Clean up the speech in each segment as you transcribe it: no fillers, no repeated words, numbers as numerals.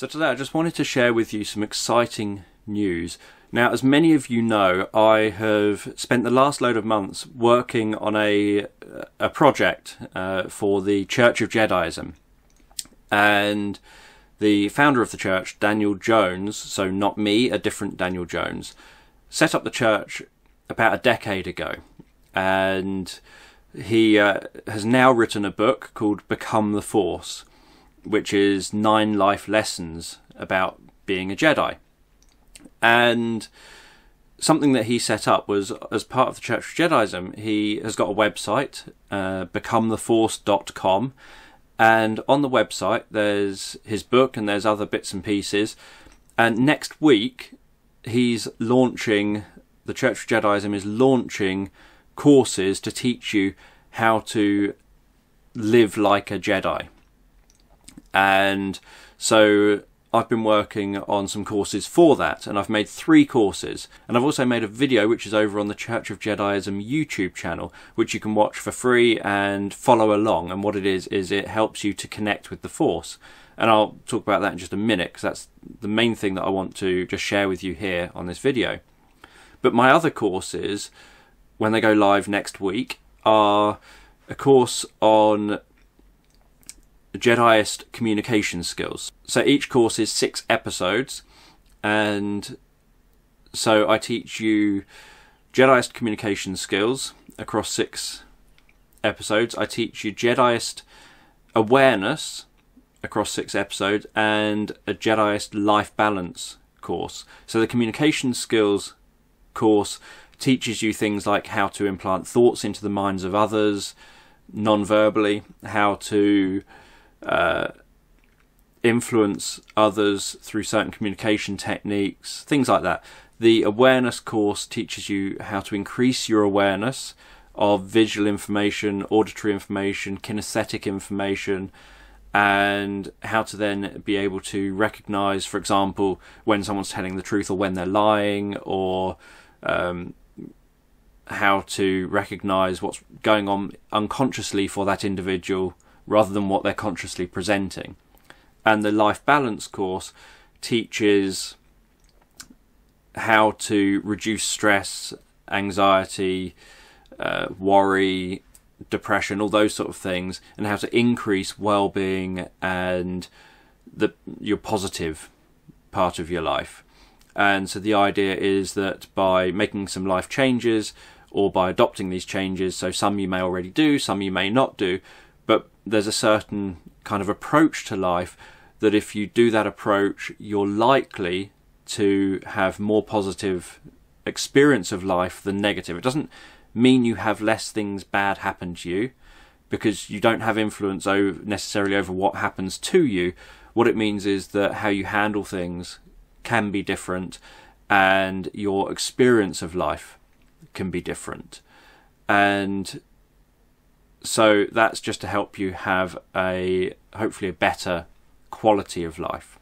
So today I just wanted to share with you some exciting news. Now, as many of you know, I have spent the last load of months working on a project for the Church of Jediism. And the founder of the church, Daniel Jones, so not me, a different Daniel Jones, set up the church about a decade ago. And he has now written a book called Become the Force, which is 9 life lessons about being a Jedi. And something that he set up was, as part of the Church of Jediism, he has got a website, becometheforce.com, and on the website there's his book and there's other bits and pieces. And next week he's launching, the Church of Jediism is launching courses to teach you how to live like a Jedi. And so I've been working on some courses for that, and I've made 3 courses. And I've also made a video which is over on the Church of Jediism YouTube channel, which you can watch for free and follow along. And what it is it helps you to connect with the Force. And I'll talk about that in just a minute, because that's the main thing that I want to just share with you here on this video. But my other courses, when they go live next week, are a course on Jediist communication skills. So each course is 6 episodes, and so I teach you Jediist communication skills across 6 episodes. I teach you Jediist awareness across 6 episodes, and a Jediist life balance course. So the communication skills course teaches you things like how to implant thoughts into the minds of others non-verbally, how to influence others through certain communication techniques, things like that. The awareness course teaches you how to increase your awareness of visual information, auditory information, kinesthetic information, and how to then be able to recognize, for example, when someone's telling the truth or when they're lying, or how to recognize what's going on unconsciously for that individual rather than what they're consciously presenting. And the life balance course teaches how to reduce stress, anxiety, worry, depression, all those sort of things, and how to increase well-being and your positive part of your life. And so the idea is that by making some life changes, or by adopting these changes, so some you may already do, some you may not do, but there's a certain kind of approach to life that if you do that approach, you're likely to have more positive experience of life than negative. It doesn't mean you have less things bad happen to you, because you don't have influence necessarily over what happens to you. What it means is that how you handle things can be different, and your experience of life can be different. And so that's just to help you have hopefully a better quality of life.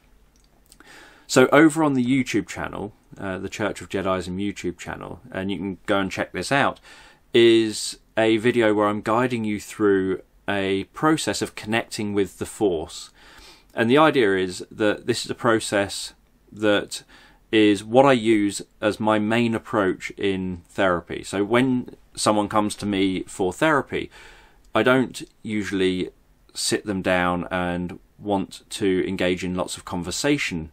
So over on the YouTube channel, the Church of Jediism YouTube channel, and you can go and check this out, is a video where I'm guiding you through a process of connecting with the Force. And the idea is that this is a process that is what I use as my main approach in therapy. So when someone comes to me for therapy, I don't usually sit them down and want to engage in lots of conversation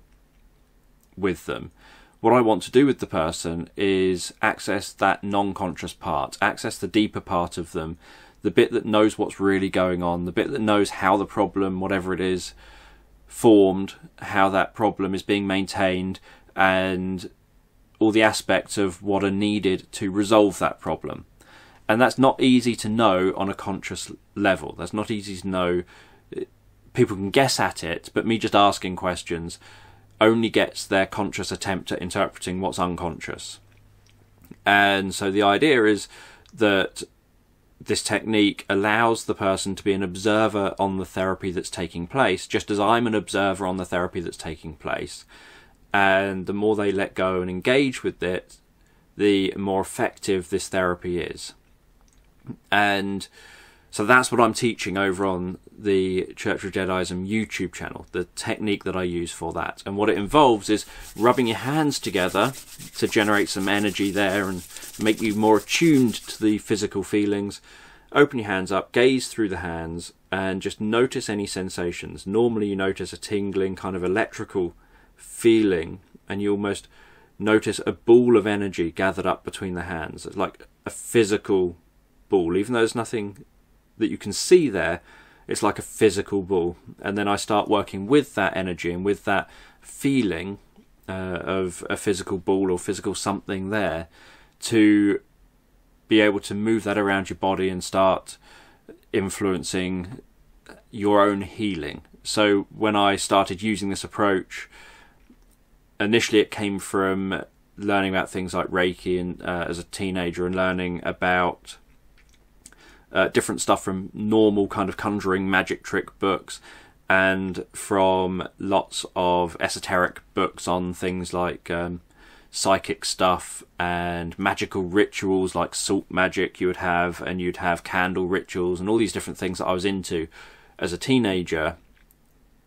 with them. What I want to do with the person is access that non-conscious part, access the deeper part of them, the bit that knows what's really going on, the bit that knows how the problem, whatever it is, formed, how that problem is being maintained, and all the aspects of what are needed to resolve that problem. And that's not easy to know on a conscious level. That's not easy to know. People can guess at it, but me just asking questions only gets their conscious attempt at interpreting what's unconscious. And so the idea is that this technique allows the person to be an observer on the therapy that's taking place, just as I'm an observer on the therapy that's taking place. And the more they let go and engage with it, the more effective this therapy is. And So that's what I'm teaching over on the Church of Jediism YouTube channel, the technique that I use for that. And what it involves is rubbing your hands together to generate some energy there and make you more attuned to the physical feelings. Open your hands up, gaze through the hands, and just notice any sensations. Normally you notice a tingling, kind of electrical feeling, and you almost notice a ball of energy gathered up between the hands. It's like a physical ball, even though there's nothing that you can see there. It's like a physical ball. And then I start working with that energy and with that feeling of a physical ball or physical something there, to be able to move that around your body and start influencing your own healing. So when I started using this approach, initially it came from learning about things like Reiki and as a teenager, and learning about different stuff from normal kind of conjuring magic trick books, and from lots of esoteric books on things like psychic stuff and magical rituals like salt magic you would have, and you'd have candle rituals and all these different things that I was into as a teenager.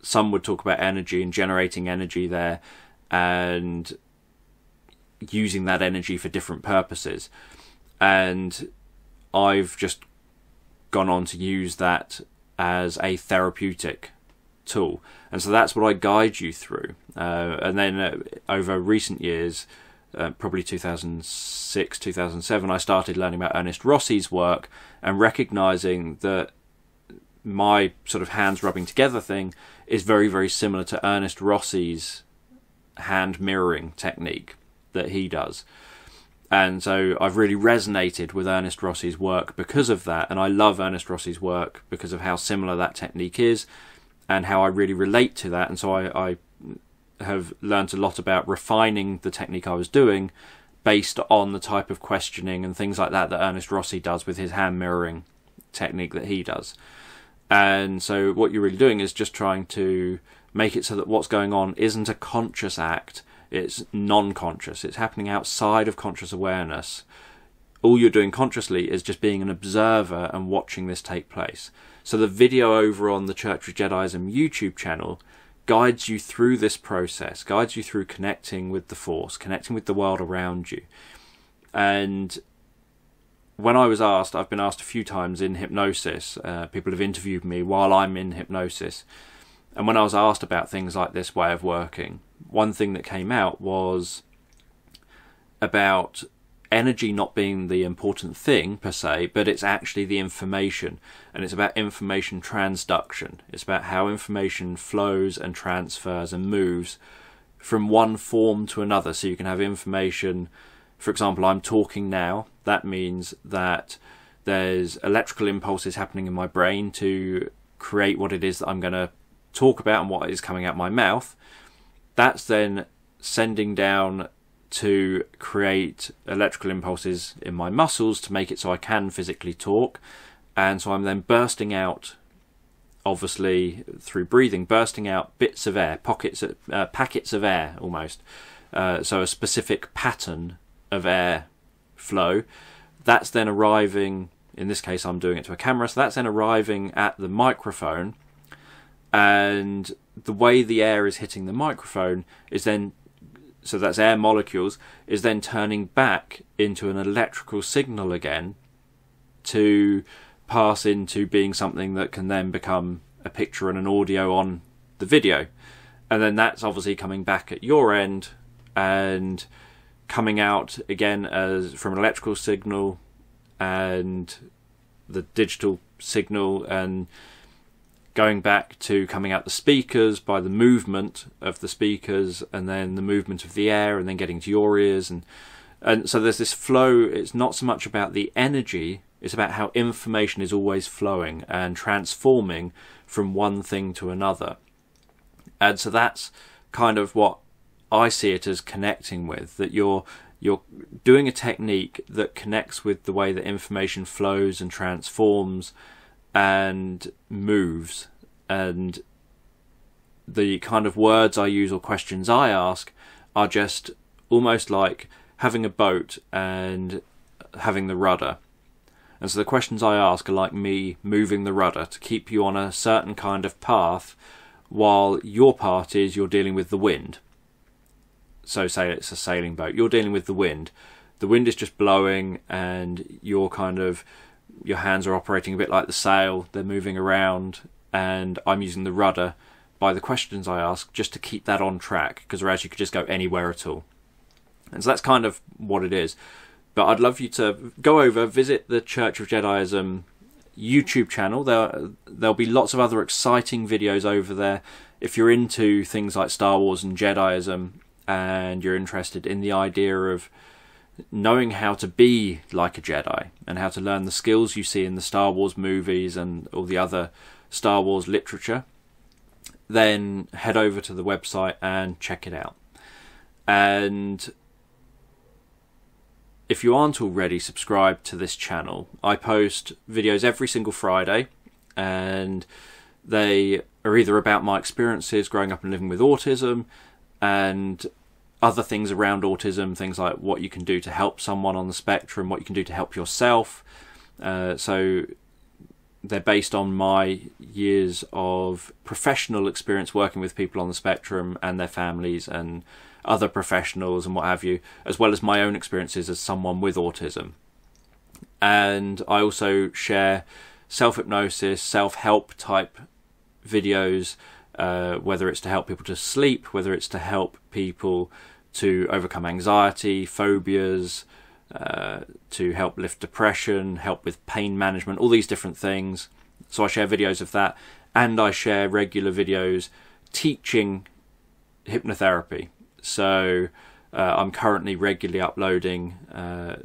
Some would talk about energy and generating energy there and using that energy for different purposes, and I've just gone on to use that as a therapeutic tool, and so that's what I guide you through. And then over recent years, probably 2006, 2007, I started learning about Ernest Rossi's work and recognizing that my sort of hands rubbing together thing is very, very similar to Ernest Rossi's hand mirroring technique that he does. And so I've really resonated with Ernest Rossi's work because of that, and I love Ernest Rossi's work because of how similar that technique is and how I really relate to that. And so I have learned a lot about refining the technique I was doing based on the type of questioning and things like that that Ernest Rossi does with his hand mirroring technique that he does. And so what you're really doing is just trying to make it so that what's going on isn't a conscious act, it's non-conscious, it's happening outside of conscious awareness. All you're doing consciously is just being an observer and watching this take place. So the video over on the Church of Jediism YouTube channel guides you through this process, guides you through connecting with the Force, connecting with the world around you. And when I was asked, I've been asked a few times in hypnosis, people have interviewed me while I'm in hypnosis, and when I was asked about things like this way of working, one thing that came out was about energy not being the important thing per se, but it's actually the information, and it's about information transduction. It's about how information flows and transfers and moves from one form to another. So you can have information, for example, I'm talking now, that means that there's electrical impulses happening in my brain to create what it is that I'm going to talk about and what is coming out my mouth. That's then sending down to create electrical impulses in my muscles to make it so I can physically talk. And so I'm then bursting out, obviously through breathing, bursting out bits of air, packets of air almost. So a specific pattern of air flow. That's then arriving, in this case I'm doing it to a camera, so that's then arriving at the microphone, and the way the air is hitting the microphone is then, so that's air molecules, is then turning back into an electrical signal again to pass into being something that can then become a picture and an audio on the video. And then that's obviously coming back at your end and coming out again as from an electrical signal and the digital signal, and going back to coming out the speakers by the movement of the speakers and then the movement of the air and then getting to your ears. And so there's this flow. It's not so much about the energy, it's about how information is always flowing and transforming from one thing to another. And so that's kind of what I see it as connecting with, that you're doing a technique that connects with the way that information flows and transforms and moves, and the kind of words I use or questions I ask are just almost like having a boat and having the rudder. And so the questions I ask are like me moving the rudder to keep you on a certain kind of path, while your part is you're dealing with the wind. So say it's a sailing boat, you're dealing with the wind. The wind is just blowing, and your hands are operating a bit like the sail, they're moving around, and I'm using the rudder by the questions I ask just to keep that on track, because whereas you could just go anywhere at all. And so that's kind of what it is. But I'd love you to go over, visit the Church of Jediism YouTube channel. There'll be lots of other exciting videos over there. If you're into things like Star Wars and Jediism, and you're interested in the idea of knowing how to be like a Jedi and how to learn the skills you see in the Star Wars movies and all the other Star Wars literature, then head over to the website and check it out. And if you aren't already subscribed to this channel, I post videos every single Friday, and they are either about my experiences growing up and living with autism and other things around autism, things like what you can do to help someone on the spectrum, what you can do to help yourself. So they're based on my years of professional experience working with people on the spectrum and their families and other professionals and what have you, as well as my own experiences as someone with autism. And I also share self-hypnosis, self-help type videos, whether it's to help people to sleep, whether it's to help people to overcome anxiety, phobias, to help lift depression, help with pain management, all these different things. So I share videos of that, and I share regular videos teaching hypnotherapy. So I'm currently regularly uploading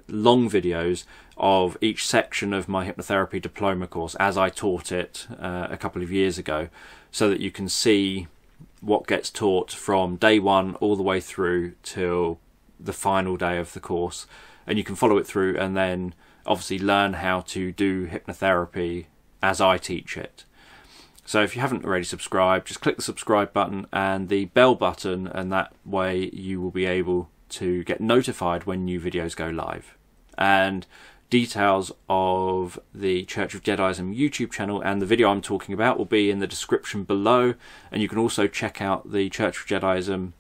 long videos of each section of my hypnotherapy diploma course as I taught it a couple of years ago, so that you can see what gets taught from day one all the way through till the final day of the course. And you can follow it through and then obviously learn how to do hypnotherapy as I teach it. So if you haven't already subscribed, just click the subscribe button and the bell button, and that way you will be able to get notified when new videos go live. And details of the Church of Jediism YouTube channel and the video I'm talking about will be in the description below, and you can also check out the Church of Jediism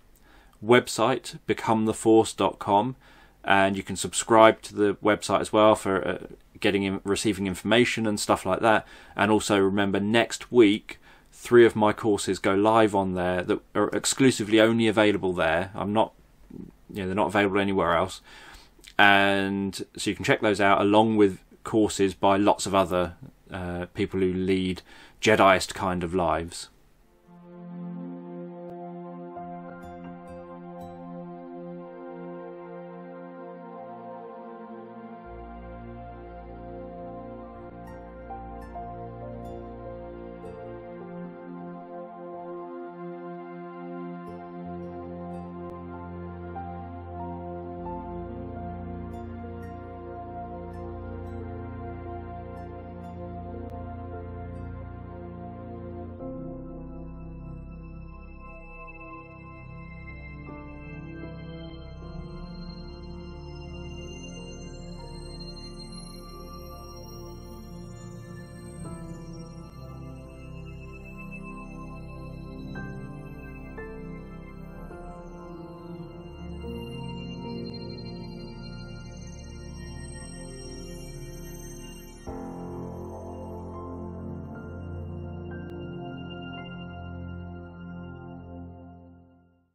website, becometheforce.com, and you can subscribe to the website as well for receiving information and stuff like that. And also remember, next week 3 of my courses go live on there that are exclusively only available there. They're not available anywhere else. And so you can check those out, along with courses by lots of other people who lead Jediist kind of lives.